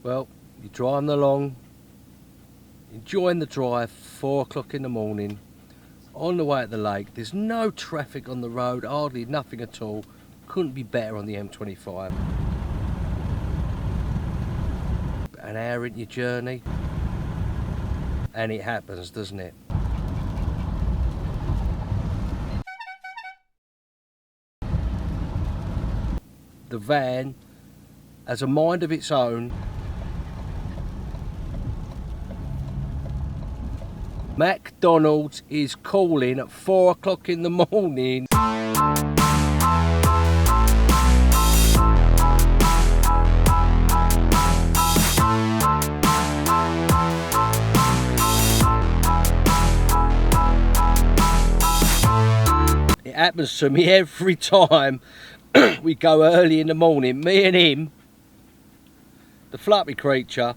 Well, you're driving along, enjoying the drive, 4 o'clock in the morning, on the way at the lake. There's no traffic on the road, hardly nothing at all. Couldn't be better on the M25. An hour into your journey, and it happens, doesn't it? The van has a mind of its own. McDonald's is calling at 4 o'clock in the morning. It happens to me every time we go early in the morning. Me and him, the fluffy creature,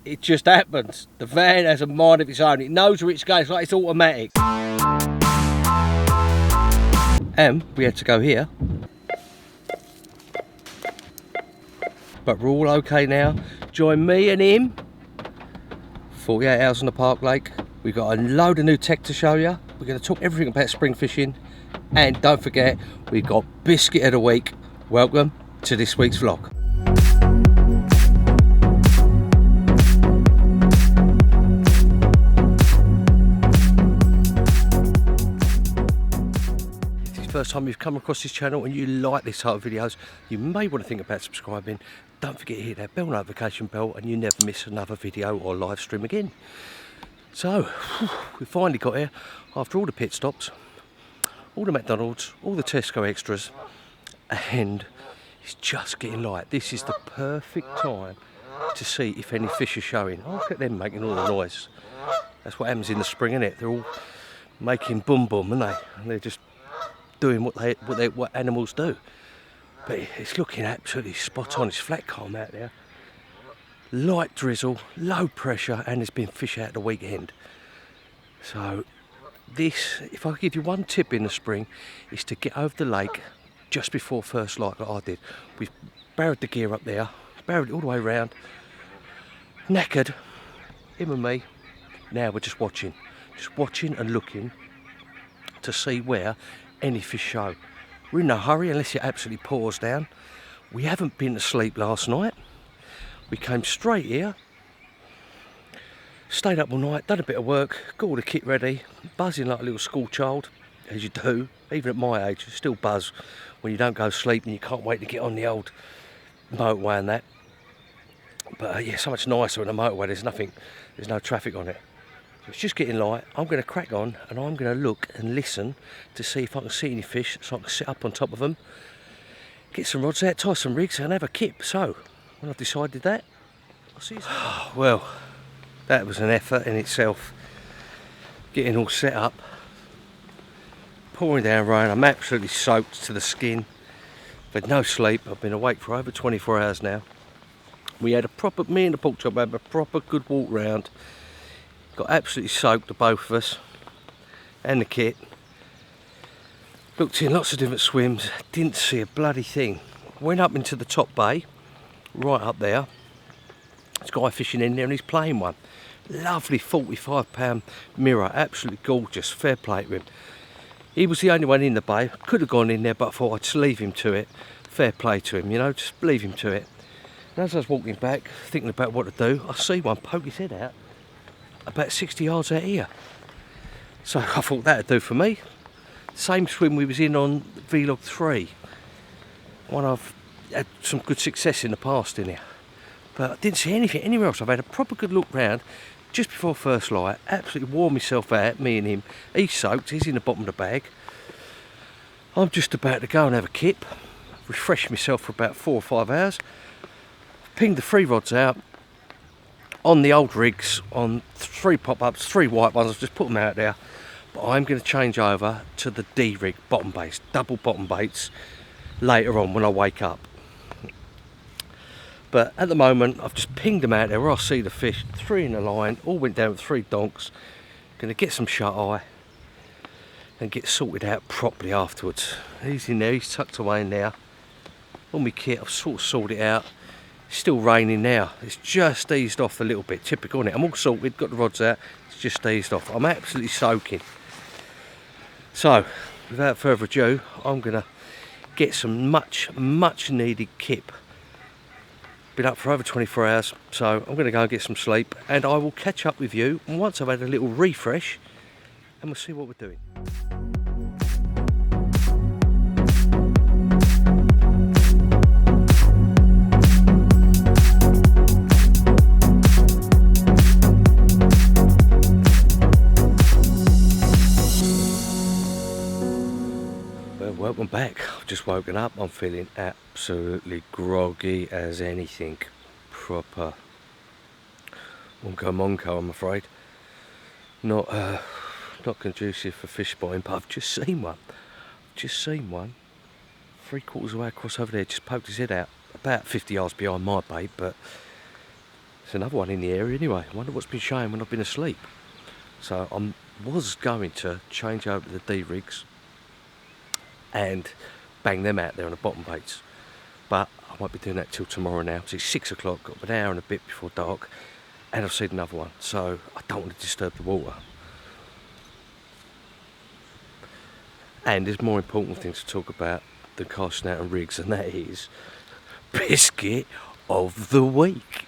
it just happens. The van has a mind of its own. It knows where it's going. It's like it's automatic. And we had to go here, but we're all okay now. Join me and him. 48 hours on the Park Lake. We've got a load of new tech to show you. We're going to talk everything about spring fishing. And don't forget, we've got Biscuit of the Week. Welcome to this week's vlog. First time you've come across this channel and you like this type of videos, you may want to think about subscribing. Don't forget to hit that bell notification bell and you never miss another video or live stream again. So we finally got here after all the pit stops, all the McDonald's, all the Tesco extras, and it's just getting light. This is the perfect time to see if any fish are showing. Oh, look at them making all the noise. That's what happens in the spring, isn't it? They're all making boom boom, aren't they? And they're just doing what animals do. But it's looking absolutely spot on. It's flat calm out there, light drizzle, low pressure, and there's been fish out the weekend. So this, if I give you one tip in the spring, is to get over the lake just before first light, like I did. We've barrowed the gear up there, barrowed it all the way around, knackered, him and me. Now we're just watching and looking to see where any fish show. We're in no hurry unless it absolutely pours down. We haven't been to sleep last night. We came straight here, stayed up all night, done a bit of work, got all the kit ready, buzzing like a little school child, as you do. Even at my age, you still buzz when you don't go to sleep and you can't wait to get on the old motorway and that. But yeah, so much nicer on the motorway. There's no traffic on it. So it's just getting light. I'm going to crack on and I'm going to look and listen to see if I can see any fish, so I can sit up on top of them, get some rods out, tie some rigs and have a kip. So when I've decided that, I'll see you soon. Well, that was an effort in itself, getting all set up, pouring down rain. I'm absolutely soaked to the skin. I've had no sleep. I've been awake for over 24 hours now. Me and the pork chop had a proper good walk round. Got absolutely soaked, the both of us, and the kit. Looked in lots of different swims, didn't see a bloody thing. Went up into the top bay, right up there. There's a guy fishing in there and he's playing one. Lovely 45-pound mirror, absolutely gorgeous, fair play to him. He was the only one in the bay, could have gone in there, but I thought I'd just leave him to it. Fair play to him, you know, just leave him to it. And as I was walking back, thinking about what to do, I see one poke his head out about 60 yards out here. So I thought that'd do for me. Same swim we was in on Vlog 3. One I've had some good success in the past in here. But I didn't see anything anywhere else. I've had a proper good look round just before first light. Absolutely wore myself out, me and him. He's soaked, he's in the bottom of the bag. I'm just about to go and have a kip. Refresh myself for about 4 or 5 hours. Pinged the 3 rods out on the old rigs, on 3 pop-ups, 3 white ones. I've just put them out there. But I'm going to change over to the D rig bottom baits, double bottom baits, later on when I wake up. But at the moment, I've just pinged them out there where I see the fish, 3 in a line, all went down with 3 donks. Going to get some shut eye and get sorted out properly afterwards. He's in there, he's tucked away in there. All my kit, I've sort of sorted it out. It's still raining now. It's just eased off a little bit. Typical, isn't it? I'm all sorted, got the rods out. It's just eased off. I'm absolutely soaking. So, without further ado, I'm going to get some much needed kip. Been up for over 24 hours, so I'm going to go and get some sleep, and I will catch up with you once I've had a little refresh, and we'll see what we're doing. Welcome back. I've just woken up. I'm feeling absolutely groggy as anything. Proper monko, I'm afraid. Not conducive for fish spotting, but I've just seen one. 3/4 of the way across over there, just poked his head out. About 50 yards behind my bait, but there's another one in the area anyway. I wonder what's been showing when I've been asleep. So I was going to change over to the D-rigs and bang them out there on the bottom baits, but I won't be doing that till tomorrow now, because it's 6 o'clock, got an hour and a bit before dark, and I've seen another one, so I don't want to disturb the water. And there's more important things to talk about than casting out and rigs, and that is Biscuit of the Week.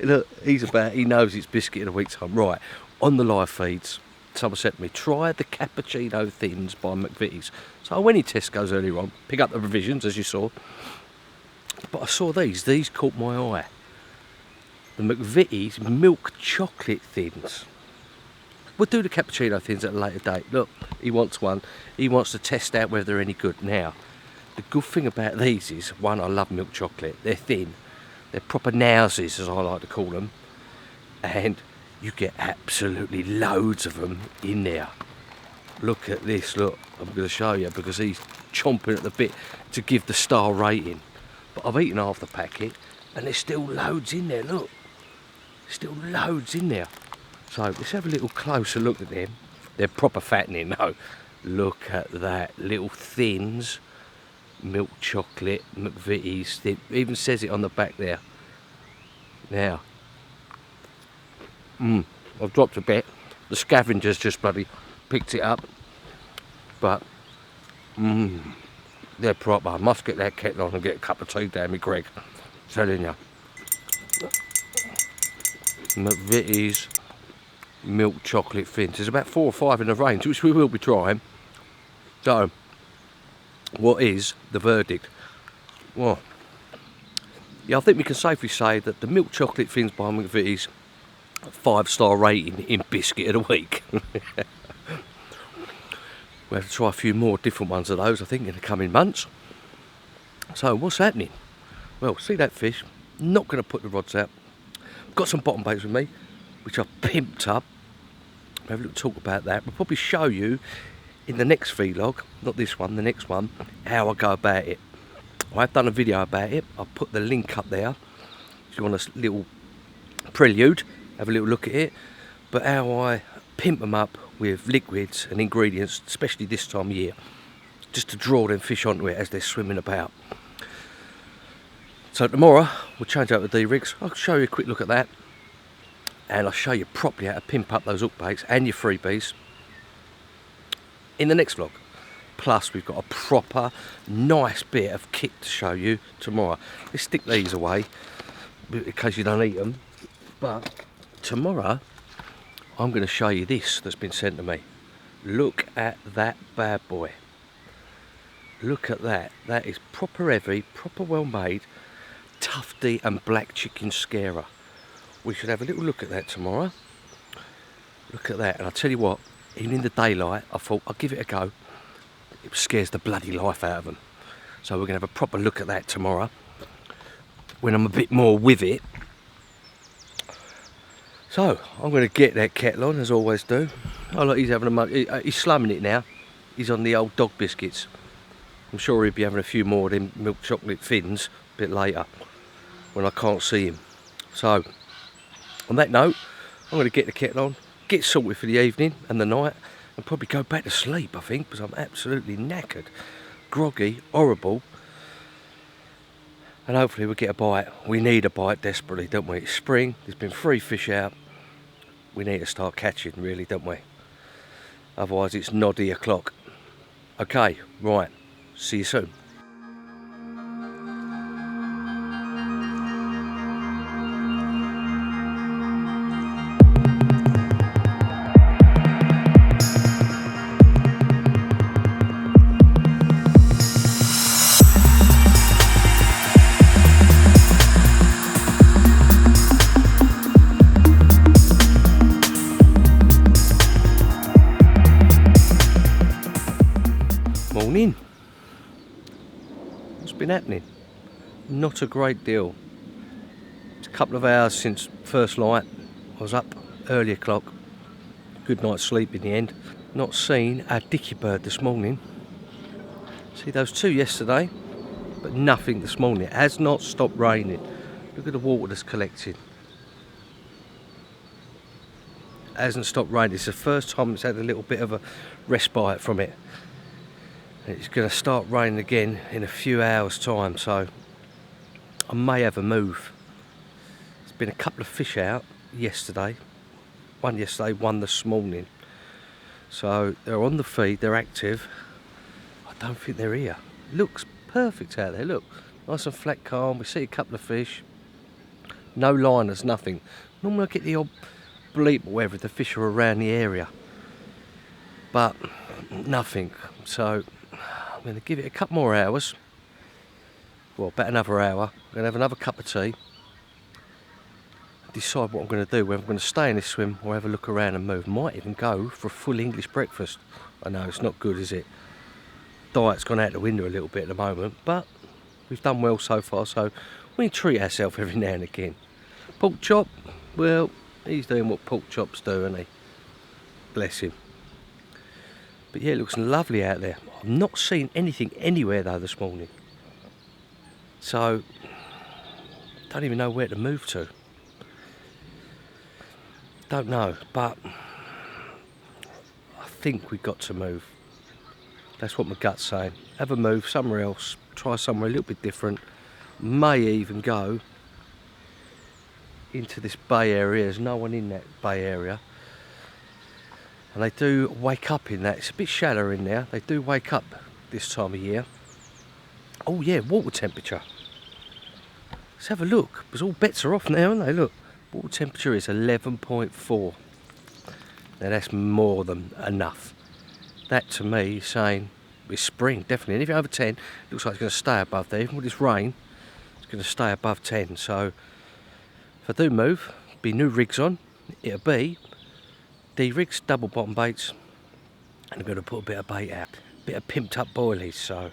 Look, he knows it's Biscuit of the Week time. Right, on the live feeds, someone said to me, try the cappuccino thins by McVitie's. So I went in Tesco's earlier on, pick up the revisions as you saw, but I saw these caught my eye. The McVitie's milk chocolate thins. We'll do the cappuccino thins at a later date. Look, he wants one. He wants to test out whether they're any good. Now, the good thing about these is, one, I love milk chocolate. They're thin. They're proper nowsies, as I like to call them. And you get absolutely loads of them in there. Look at this, look, I'm going to show you, because he's chomping at the bit to give the star rating. But I've eaten half the packet and there's still loads in there, look. Still loads in there. So let's have a little closer look at them. They're proper fattening, no. Look at that, little thins, milk chocolate, McVitie's, it even says it on the back there. Now, I've dropped a bit. The scavengers just bloody picked it up. But, they're proper. I must get that kettle on and get a cup of tea down me, Greg. Telling you. McVitie's milk chocolate fins. There's about 4 or 5 in the range, which we will be trying. So, what is the verdict? Well, yeah, I think we can safely say that the milk chocolate fins by McVitie's 5-star rating in Biscuit of the Week. We'll have to try a few more different ones of those, I think, in the coming months. So, what's happening? Well, see that fish? Not going to put the rods out. Got some bottom baits with me, which I've pimped up. We'll have a little talk about that. We'll probably show you in the next vlog, not this one, the next one, how I go about it. I've done a video about it. I'll put the link up there if you want a little prelude. Have a little look at it, but how I pimp them up with liquids and ingredients, especially this time of year, just to draw them fish onto it as they're swimming about. So tomorrow we'll change out the D-rigs. I'll show you a quick look at that, and I'll show you properly how to pimp up those hook baits and your freebies in the next vlog. Plus we've got a proper nice bit of kit to show you tomorrow. Let's stick these away in case you don't eat them, but tomorrow I'm going to show you this that's been sent to me. Look at that bad boy. Look at that. That is proper heavy, proper well made Tufty and black chicken scarer. We should have a little look at that tomorrow. Look at that, and I'll tell you what, even in the daylight I thought I'll give it a go. It scares the bloody life out of them. So we're going to have a proper look at that tomorrow when I'm a bit more with it. So I'm going to get that kettle on, as I always do. Oh look, he's having he's slumming it now. He's on the old dog biscuits. I'm sure he'll be having a few more of them milk chocolate fins a bit later when I can't see him. So on that note, I'm going to get the kettle on, get sorted for the evening and the night, and probably go back to sleep, I think, because I'm absolutely knackered, groggy, horrible. and hopefully we'll get a bite. We need a bite desperately, don't we? It's spring, there's been 3 fish out. We need to start catching, really, don't we? Otherwise it's noddy o'clock. Okay, right, see you soon. Morning. What's been happening? Not a great deal. It's a couple of hours since first light. I was up early o'clock. Good night's sleep in the end. Not seen a dicky bird this morning. See those 2 yesterday, but nothing this morning. It has not stopped raining. Look at the water that's collected. It hasn't stopped raining. It's the first time it's had a little bit of a respite from it. It's going to start raining again in a few hours time, so I may have a move. There's been a couple of fish out yesterday. One yesterday, one this morning. So they're on the feed, they're active. I don't think they're here. Looks perfect out there, look. Nice and flat calm, we see a couple of fish. No liners, nothing. Normally I get the odd bleep or whatever if the fish are around the area. But nothing, so I'm going to give it a couple more hours. Well, about another hour. I'm going to have another cup of tea. Decide what I'm going to do, whether I'm going to stay in this swim or have a look around and move. Might even go for a full English breakfast. I know, it's not good, is it? Diet's gone out the window a little bit at the moment, but we've done well so far, so we can treat ourselves every now and again. Pork chop, well, he's doing what pork chops do, isn't he? Bless him. But yeah, it looks lovely out there. I've not seen anything anywhere though this morning. So, don't even know where to move to. Don't know, but I think we've got to move. That's what my gut's saying. Have a move somewhere else, try somewhere a little bit different. May even go into this bay area. There's no one in that bay area. And they do wake up in that. It's a bit shallow in there. They do wake up this time of year. Oh yeah, water temperature. Let's have a look. Because all bets are off now, aren't they? Look, water temperature is 11.4. Now that's more than enough. That to me is saying it's spring, definitely. And if you're over 10, it looks like it's going to stay above there. Even with this rain, it's going to stay above 10. So if I do move, be new rigs on. It'll be D-rigs, double bottom baits, and I'm going to put a bit of bait out, a bit of pimped up boilies. So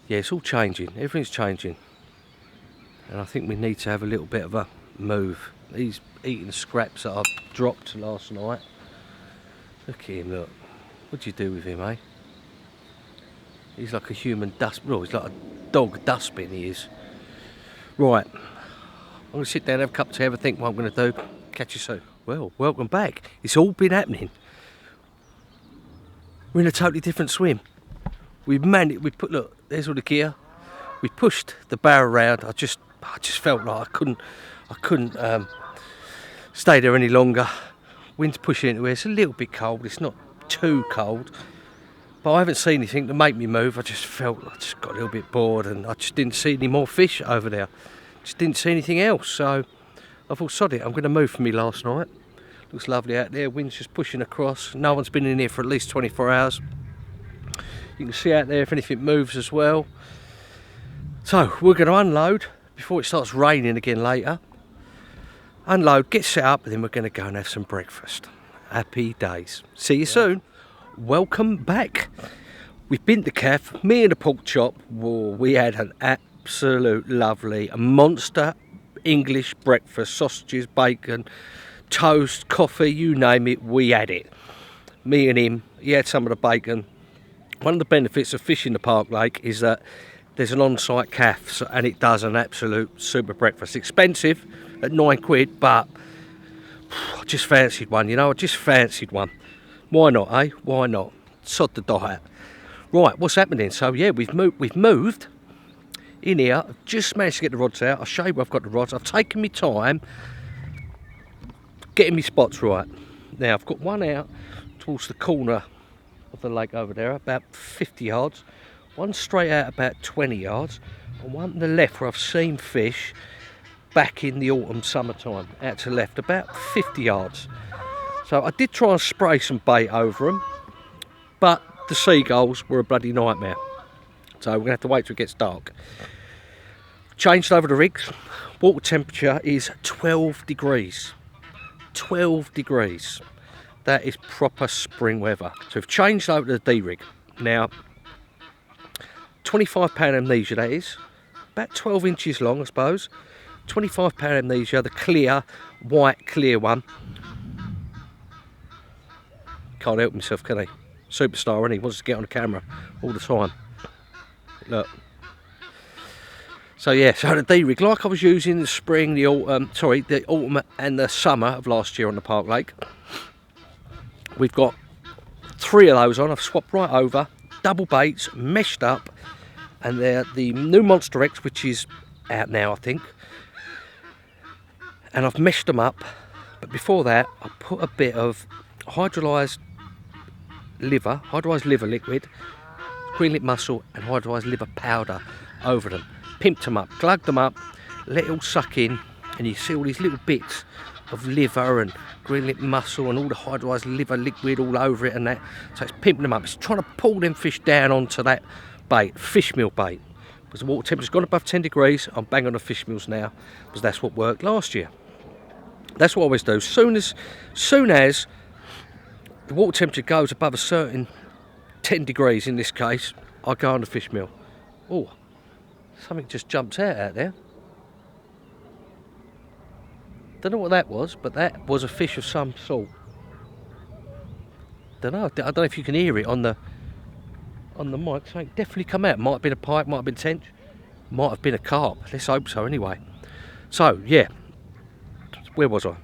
yeah, it's all changing, everything's changing, and I think we need to have a little bit of a move. He's eating scraps that I've dropped last night. Look at him, look. What'd you do with him, eh? He's like a human dust, well, he's like a dog dustbin, he is. Right, I'm going to sit down, have a cup of tea, have a think what I'm going to do. Catch you soon. Well, welcome back. It's all been happening. We're in a totally different swim. We put, look, there's all the gear. We pushed the barrow around. I just felt like I couldn't stay there any longer. Wind's pushing into here. It's a little bit cold. It's not too cold, but I haven't seen anything to make me move. I just got a little bit bored, and I just didn't see any more fish over there. Just didn't see anything else. So I thought, sod it, I'm going to move for me last night. Looks lovely out there, wind's just pushing across. No one's been in here for at least 24 hours. You can see out there if anything moves as well. So we're going to unload before it starts raining again later. Unload, get set up, and then we're going to go and have some breakfast. Happy days. See you soon. Welcome back. We've been to CAF, me and the pork chop. Whoa, we had an absolute lovely monster English breakfast, sausages, bacon, toast, coffee, you name it, we had it. Me and him, he had some of the bacon. One of the benefits of fishing the Park Lake is that there's an on-site CAF, and it does an absolute super breakfast. Expensive at £9, but I just fancied one, you know, I just fancied one. Why not, eh? Why not? Sod the diet. Right, what's happening? So yeah, we've moved in here. I've just managed to get the rods out. I'll show you where I've got the rods. I've taken my time getting my spots right. Now I've got one out towards the corner of the lake over there, about 50 yards. One straight out about 20 yards. And one to the left where I've seen fish back in the autumn, summertime, out to the left, about 50 yards. So I did try and spray some bait over them, but the seagulls were a bloody nightmare. So we're going to have to wait till it gets dark. Changed over the rigs. Water temperature is 12 degrees. 12 degrees. That is proper spring weather. So we've changed over to the D-rig. Now, £25 amnesia that is. About 12 inches long, I suppose. £25 amnesia, the clear, white clear one. Can't help himself, can he? Superstar, and he wants to get on the camera all the time. Look. So yeah, so the D-rig, like I was using the spring, the autumn and the summer of last year on the Park Lake. We've got 3 of those on. I've swapped right over, double baits, meshed up, and they're the new Monster X, which is out now, I think. And I've meshed them up, but before that, I put a bit of hydrolyzed liver liquid, green lip mussel, and hydrolyzed liver powder over them. Pimped them up, glugged them up, let it all suck in, and you see all these little bits of liver and green lip mussel and all the hydrolyzed liver liquid all over it and that. So it's pimping them up. It's trying to pull them fish down onto that bait, fish meal bait. Because the water temperature's gone above 10 degrees, I'm banging on the fish meals now, because that's what worked last year. That's what I always do. Soon as the water temperature goes above a certain 10 degrees in this case, I go on the fish meal. Oh, something just jumped out there. Don't know what that was, but that was a fish of some sort. I don't know if you can hear it on the mic. Something definitely come out. Might have been a pike, might have been tench, might have been a carp. Let's hope so anyway. So yeah, where was I?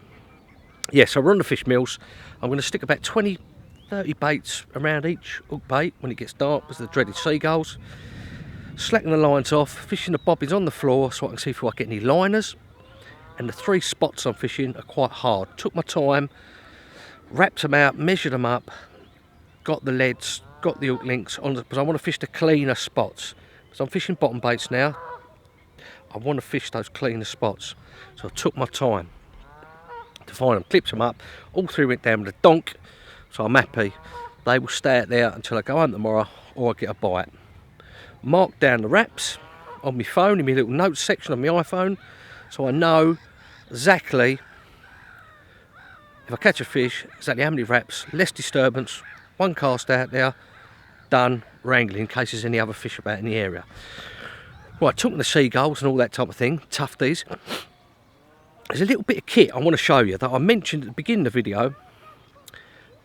Yeah, so we're on the fish meals. I'm going to stick about 20-30 baits around each hook bait when it gets dark, because of the dreaded seagulls. Slacken the lines off, fishing the bobbins on the floor so I can see if I get any liners. And the 3 spots I'm fishing are quite hard. Took my time, wrapped them out, measured them up, got the leads, got the hook links on, because I want to fish the cleaner spots. Because I'm fishing bottom baits now, I want to fish those cleaner spots. So I took my time to find them, clipped them up. All 3 went down with a donk, so I'm happy. They will stay out there until I go home tomorrow or I get a bite. Marked down the wraps on my phone, in my little notes section on my iPhone, so I know exactly, if I catch a fish, exactly how many wraps, less disturbance, 1 cast out there, done, wrangling in case there's any other fish about in the area. Right, talking to seagulls and all that type of thing, Tufties, there's a little bit of kit I want to show you that I mentioned at the beginning of the video,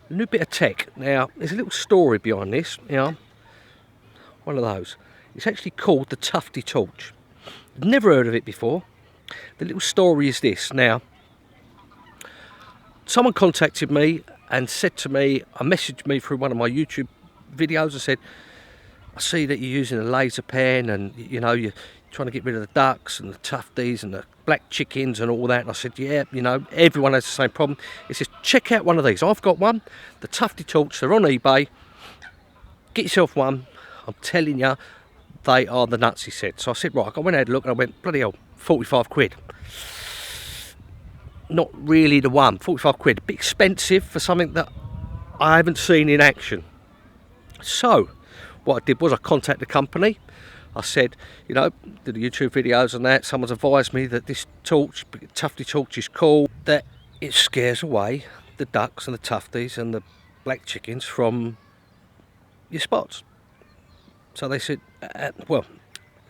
a new bit of tech. Now, there's a little story behind this, you know, one of those. It's actually called the Tufty torch. Never heard of it before. The little story is this. Now, someone contacted me and said to me, messaged me through one of my YouTube videos and said, I see that you're using a laser pen and, you know, you're trying to get rid of the ducks and the tufties and the black chickens and all that. And I said, yeah, you know, everyone has the same problem. It says, check out one of these. I've got one, the Tufty torch. They're on eBay. Get yourself one. I'm telling you, they are the nuts, he said. So I said, right, I went and had a look and I went, bloody hell, 45 quid. Not really the one, 45 quid. A bit expensive for something that I haven't seen in action. So what I did was I contacted the company. I said, you know, did the YouTube videos and that. Someone's advised me that this torch, Tufty torch, is cool, that it scares away the ducks and the tufties and the black chickens from your spots. So they said,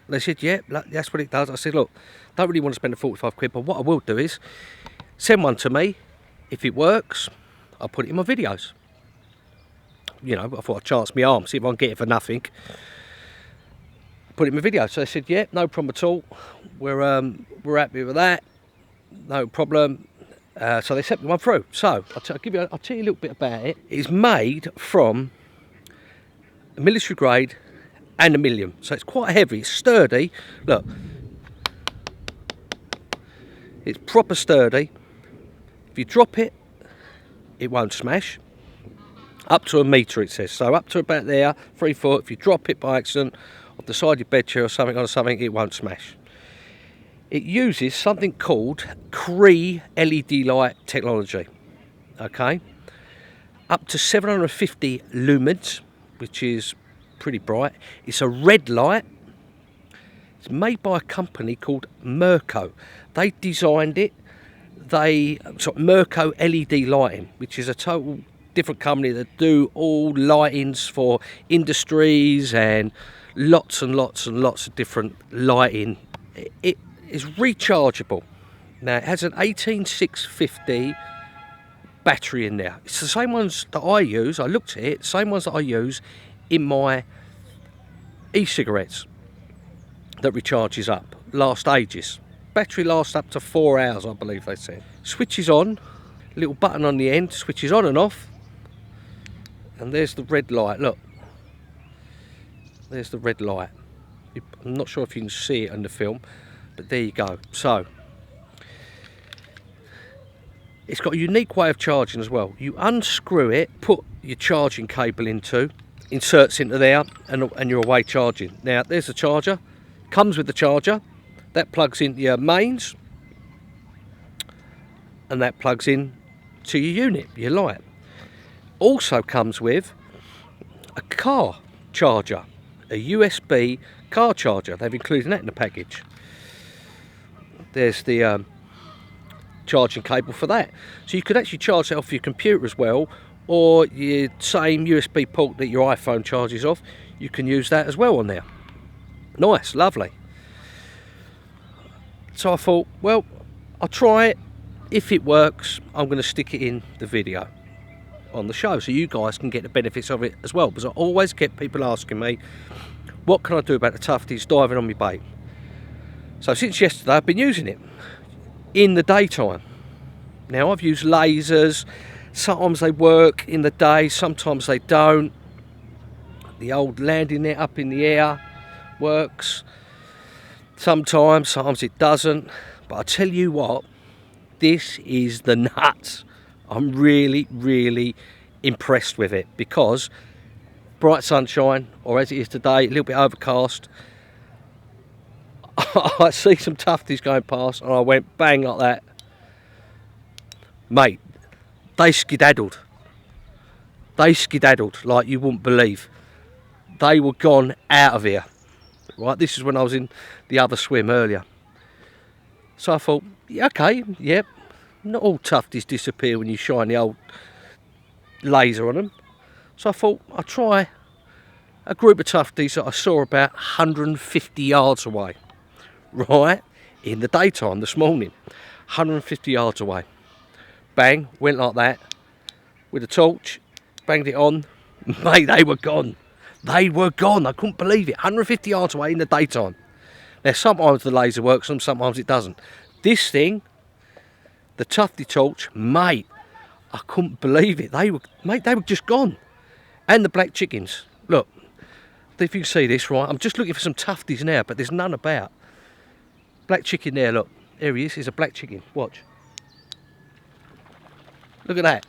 they said, yeah, that's what it does. I said, look, don't really want to spend the 45 quid, but what I will do is send one to me. If it works, I'll put it in my videos. You know, I thought I'd chance my arm, see if I can get it for nothing. Put it in my video. So they said, yeah, no problem at all. We're happy with that. No problem. So they sent me one through. So I'll tell you a little bit about it. It's made from a military grade and 1mm. So it's quite heavy, it's sturdy. Look, it's proper sturdy. If you drop it, it won't smash. Up to 1 metre it says, so up to about there, 3 foot. If you drop it by accident off the side of your bed chair or something on something, it won't smash. It uses something called Cree LED light technology. Okay, up to 750 lumens, which is pretty bright. It's a red light. It's made by a company called Merco. They designed it. Merco LED lighting, which is a total different company that do all lightings for industries and lots and lots and lots of different lighting. It is rechargeable. Now it has an 18650 battery in there. It's the same ones that I use. I looked at it, same ones that I use in my e-cigarettes that recharges up. Last ages. Battery lasts up to 4 hours, I believe they said. Switches on, little button on the end, switches on and off. And there's the red light, look. There's the red light. I'm not sure if you can see it on the film, but there you go. So, it's got a unique way of charging as well. You unscrew it, put your charging cable into, inserts into there, and you're away charging. Now, there's the charger. Comes with the charger. That plugs into your mains. And that plugs in to your unit, your light. Also comes with a car charger. A USB car charger. They've included that in the package. There's the charging cable for that. So you could actually charge that off your computer as well, or your same USB port that your iPhone charges off. You can use that as well on there. Nice, lovely. So I thought, well, I'll try it. If it works, I'm going to stick it in the video on the show so you guys can get the benefits of it as well, because I always get people asking me, what can I do about the tufties diving on my bait? So since yesterday I've been using it in the daytime. Now I've used lasers. Sometimes they work in the day, sometimes they don't. The old landing net up in the air works sometimes it doesn't. But I tell you what, this is the nuts. I'm really, really impressed with it, because bright sunshine, or as it is today, a little bit overcast. I see some tufties going past and I went bang like that. Mate, they skedaddled. They skedaddled like you wouldn't believe. They were gone out of here. Right, this is when I was in the other swim earlier. So I thought, yeah, okay, yep, not all tufties disappear when you shine the old laser on them. So I thought I'd try a group of tufties that I saw about 150 yards away. Right, in the daytime this morning, 150 yards away. Bang, went like that with a torch, banged it on. Mate, they were gone. They were gone. I couldn't believe it. 150 yards away in the daytime. Now, sometimes the laser works and sometimes it doesn't. This thing, the tufty torch, mate, I couldn't believe it. They were just gone. And the black chickens. Look, if you can see this, right, I'm just looking for some tufties now, but there's none about. Black chicken there, look. There he is. He's a black chicken. Watch. Look at that.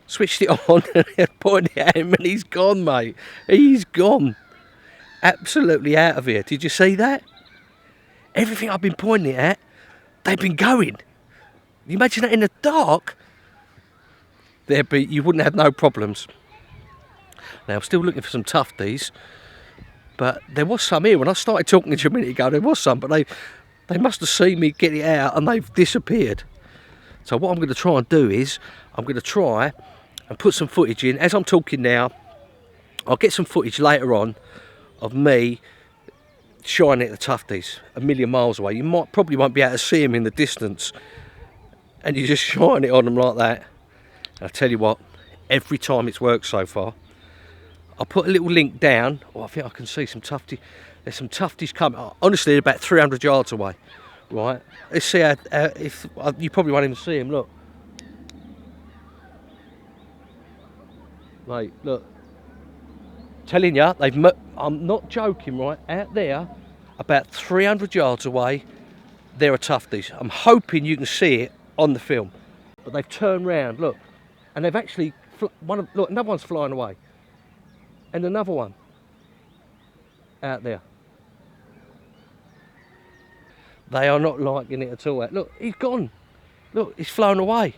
Switched it on and pointed at him and he's gone, mate. He's gone. Absolutely out of here. Did you see that? Everything I've been pointing at, they've been going. You imagine that in the dark? You wouldn't have no problems. Now, I'm still looking for some tufties, but there was some here. When I started talking to you a minute ago, there was some, but they must have seen me get it out and they've disappeared. So what I'm going to try and do is, I'm going to try and put some footage in. As I'm talking now, I'll get some footage later on of me shining at the tufties a million miles away. You probably won't be able to see them in the distance. And you just shine it on them like that. And I'll tell you what, every time it's worked so far. I'll put a little link down. Oh, I think I can see some tufties. There's some tufties coming. Honestly, they're about 300 yards away. Right, let's see how, if you probably won't even see him. Look, mate, look, Telling you, I'm not joking, right? Out there, about 300 yards away, there are tufties. I'm hoping you can see it on the film. But they've turned round, look. And they've actually, look, another one's flying away. And another one out there. They are not liking it at all. Look, he's gone. Look, he's flown away.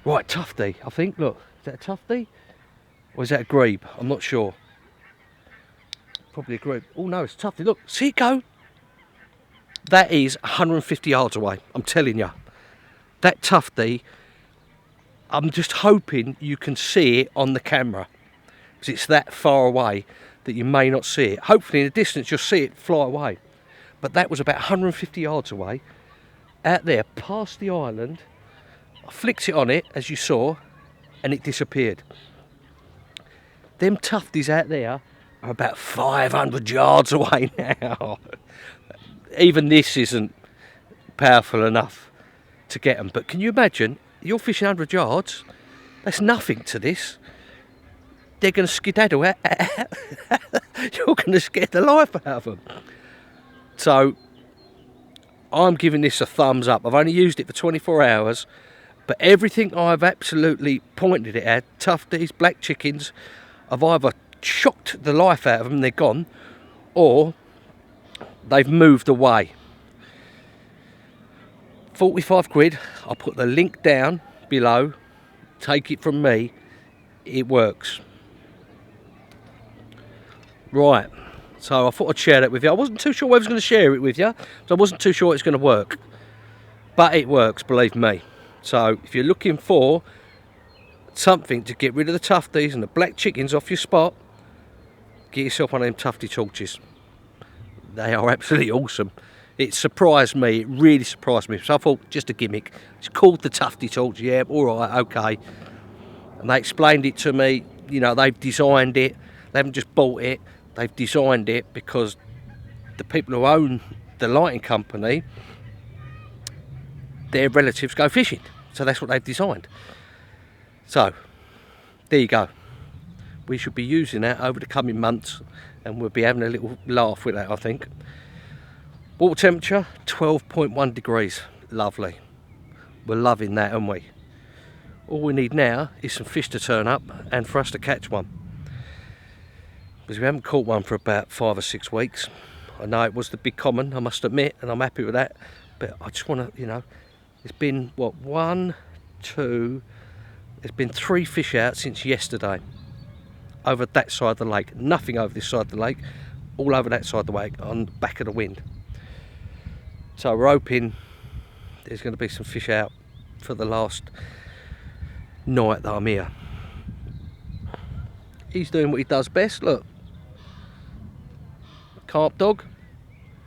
Right, tufty, I think. Look, is that a tufty? Or is that a grebe? I'm not sure. Probably a grebe. Oh no, it's a tufty. Look, see it go. That is 150 yards away. I'm telling you. That tufty, I'm just hoping you can see it on the camera. Because it's that far away that you may not see it. Hopefully in the distance you'll see it fly away. But that was about 150 yards away. Out there, past the island. I flicked it on it, as you saw, and it disappeared. Them tufties out there are about 500 yards away now. Even this isn't powerful enough to get them. But can you imagine, you're fishing 100 yards, that's nothing to this. They're going to skedaddle out. You're going to scare the life out of them. So, I'm giving this a thumbs up. I've only used it for 24 hours, but everything I've absolutely pointed it at, tufties, black chickens, I've either shocked the life out of them, they're gone, or they've moved away. 45 quid, I'll put the link down below, take it from me, it works. Right, so I thought I'd share that with you. I wasn't too sure whether I was going to share it with you, so I wasn't too sure it's going to work. But it works, believe me. So if you're looking for something to get rid of the tufties and the black chickens off your spot, get yourself one of them tufty torches. They are absolutely awesome. It surprised me, it really surprised me. So I thought, just a gimmick. It's called the tufty torch, yeah, alright, okay. And they explained it to me, you know, they've designed it. They haven't just bought it, they've designed it because the people who own the lighting company, their relatives go fishing. So that's what they've designed. So, there you go. We should be using that over the coming months and we'll be having a little laugh with that, I think. Water temperature, 12.1 degrees. Lovely. We're loving that, aren't we? All we need now is some fish to turn up and for us to catch one. Because we haven't caught one for about 5 or 6 weeks. I know it was the big common, I must admit, and I'm happy with that. But I just want to, you know, it's been, what, 1, 2, there's been 3 fish out since yesterday. Over that side of the lake. Nothing over this side of the lake. All over that side of the lake, on the back of the wind. So we're hoping there's going to be some fish out for the last night that I'm here. He's doing what he does best, look. Carp dog,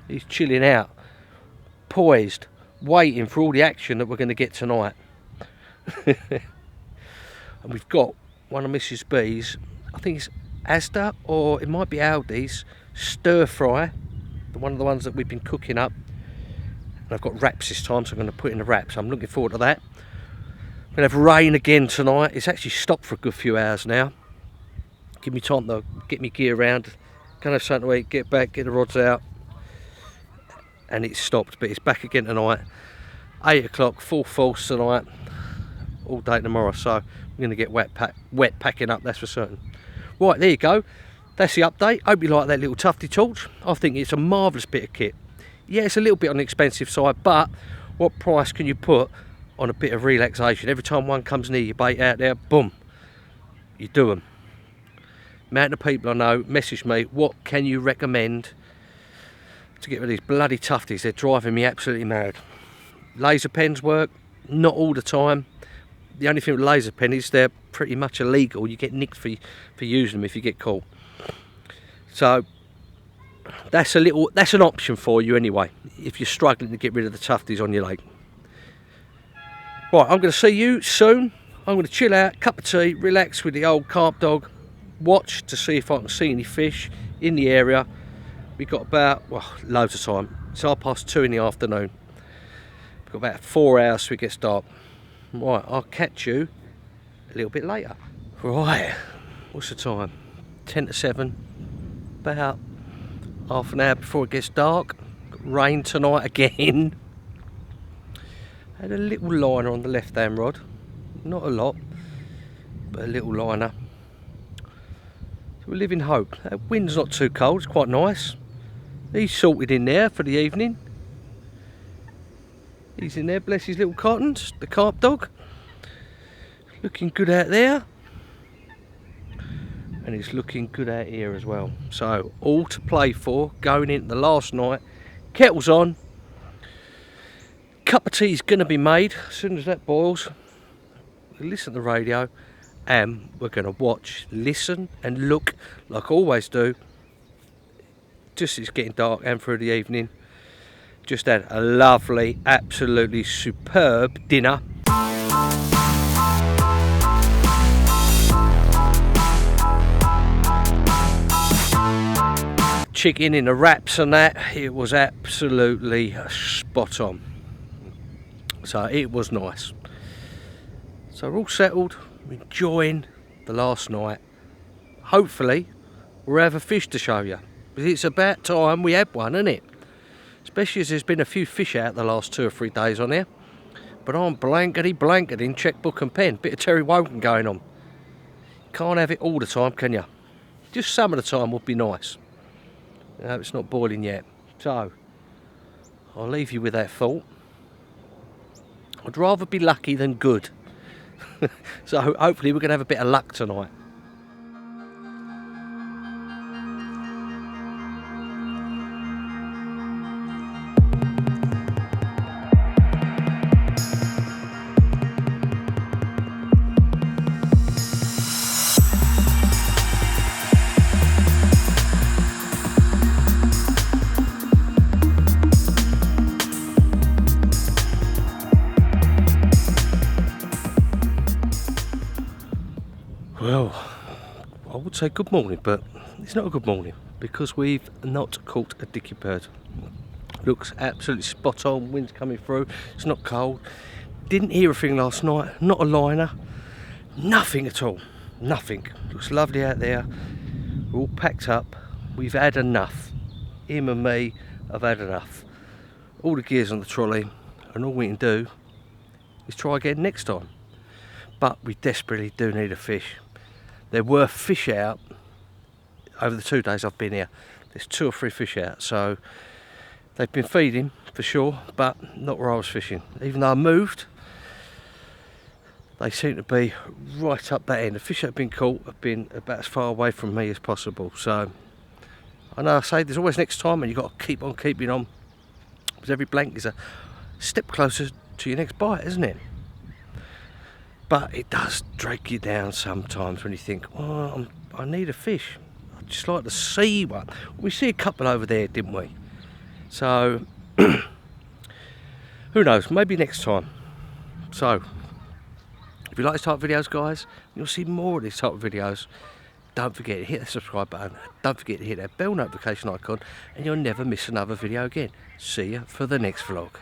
he's chilling out, poised, waiting for all the action that we're going to get tonight. And we've got one of Mrs. B's, I think it's Asda or it might be Aldi's stir fry, one of the ones that we've been cooking up. And I've got wraps this time, so I'm going to put in the wraps. I'm looking forward to that. We're going to have rain again tonight. It's actually stopped for a good few hours now. Give me time to get my gear around, go and have something to eat, get back, get the rods out. And it's stopped, but it's back again tonight. 8 o'clock, full force tonight, all day tomorrow. So I'm going to get wet packing up, that's for certain. Right, there you go. That's the update. Hope you like that little tufty torch. I think it's a marvellous bit of kit. Yeah, it's a little bit on the expensive side, but what price can you put on a bit of relaxation? Every time one comes near your bait out there, boom, you do them. Amount of people I know message me, what can you recommend to get rid of these bloody tufties? They're driving me absolutely mad. Laser pens work, not all the time. The only thing with laser pen is they're pretty much illegal. You get nicked for using them if you get caught. So that's an option for you anyway, if you're struggling to get rid of the tufties on your lake. Right, I'm going to see you soon. I'm going to chill out, cup of tea, relax with the old carp dog, watch to see if I can see any fish in the area. We've got about, well, loads of time. It's 2:30 in the afternoon. We've got about 4 hours till it gets dark. Right, I'll catch you a little bit later. Right, what's the time? 10 to 7, about half an hour before it gets dark. Rain tonight again. Had a little liner on the left hand rod, not a lot, but a little liner. So we live in hope. That wind's not too cold, it's quite nice. He's sorted in there for the evening. He's in there, bless his little cottons, the carp dog. Looking good out there. And he's looking good out here as well. So all to play for, going into the last night. Kettle's on. Cup of tea's gonna be made as soon as that boils. We'll listen to the radio and we're gonna watch, listen and look like I always do. Just as it's getting dark and through the evening. Just had a lovely, absolutely superb dinner. Chicken in the wraps and that, it was absolutely spot on. So it was nice. So we're all settled, we're enjoying the last night. Hopefully we'll have a fish to show you. Because it's about time we had one, isn't it? Especially as there's been a few fish out the last 2 or 3 days on here. But I'm blankety in checkbook and pen. Bit of Terry Wogan going on. Can't have it all the time, can you? Just some of the time would be nice. No, it's not boiling yet. So, I'll leave you with that thought. I'd rather be lucky than good. So hopefully we're going to have a bit of luck tonight. Well, I would say good morning, but it's not a good morning because we've not caught a dicky bird. Looks absolutely spot on, wind's coming through, it's not cold. Didn't hear a thing last night, not a liner, nothing at all, nothing. Looks lovely out there, we're all packed up, we've had enough. Him and me have had enough. All the gear's on the trolley and all we can do is try again next time. But we desperately do need a fish. There were fish out over the 2 days I've been here. There's 2 or 3 fish out, so they've been feeding for sure, but not where I was fishing. Even though I moved, they seem to be right up that end. The fish that have been caught have been about as far away from me as possible. So I know I say there's always next time, and you've got to keep on keeping on, because every blank is a step closer to your next bite, isn't it? But it does drag you down sometimes when you think, oh, I need a fish. I'd just like to see one. We see a couple over there, didn't we? So, who knows, maybe next time. So, if you like this type of videos, guys, you'll see more of these type of videos. Don't forget to hit the subscribe button. Don't forget to hit that bell notification icon, and you'll never miss another video again. See you for the next vlog.